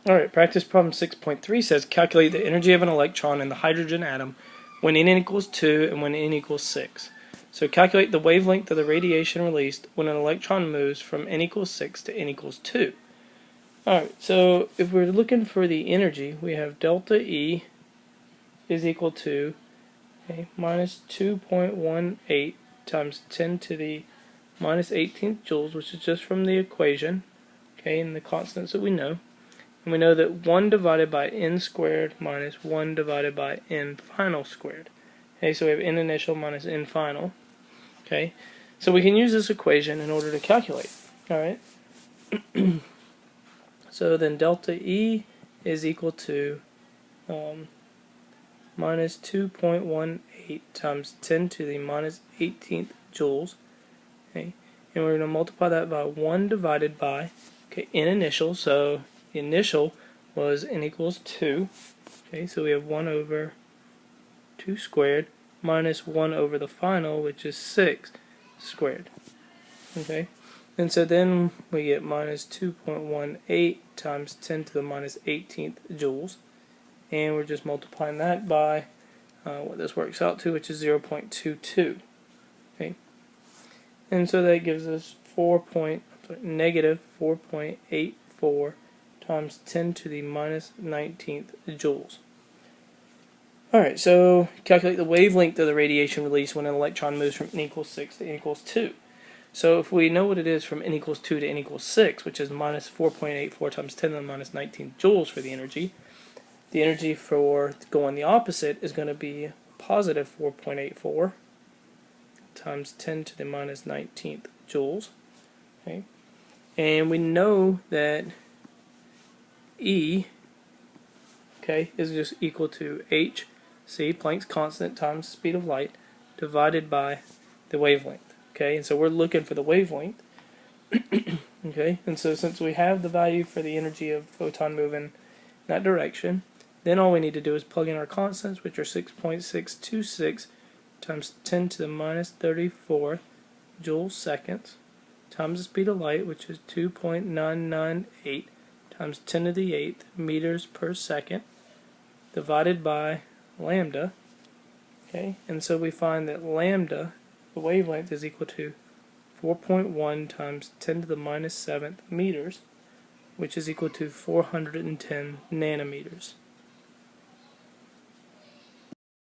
Alright, practice problem 6.3 says calculate the energy of an electron in the hydrogen atom when n equals 2 and when n equals 6. So calculate the wavelength of the radiation released when an electron moves from n equals 6 to n equals 2. Alright, so if we're looking for the energy, we have delta E is equal to minus 2.18 times 10 to the minus 18th joules, which is just from the equation, and the constants that we know. And we know that 1 divided by n squared minus 1 divided by n final squared. Okay, so we have n initial minus n final. Okay, so we can use this equation in order to calculate. Alright, so then delta E is equal to minus 2.18 times 10 to the minus 18th joules. Okay, and we're going to multiply that by 1 divided by n initial, so the initial was n equals 2. Okay, so we have 1 over 2 squared minus 1 over the final, which is 6 squared. Okay, and so then we get minus 2.18 times 10 to the minus 18th joules, and we're just multiplying that by what this works out to, which is 0.22. Okay, and so that gives us negative 4.84 times 10 to the minus 19th joules. Alright, so calculate the wavelength of the radiation released when an electron moves from n equals 6 to n equals 2. So if we know what it is from n equals 2 to n equals 6, which is minus 4.84 times 10 to the minus 19th joules for the energy for going the opposite is going to be positive 4.84 times 10 to the minus 19th joules. Okay, and we know that E is just equal to h, Planck's constant times speed of light, divided by the wavelength. Okay, and so we're looking for the wavelength. Okay, and so since we have the value for the energy of photon moving in that direction, then all we need to do is plug in our constants, which are 6.626 times 10 to the minus 34 joules seconds, times the speed of light, which is 2.998 times 10 to the 8th meters per second, divided by lambda. Okay, and so we find that lambda, the wavelength, is equal to 4.1 times 10 to the minus 7th meters, which is equal to 410 nanometers.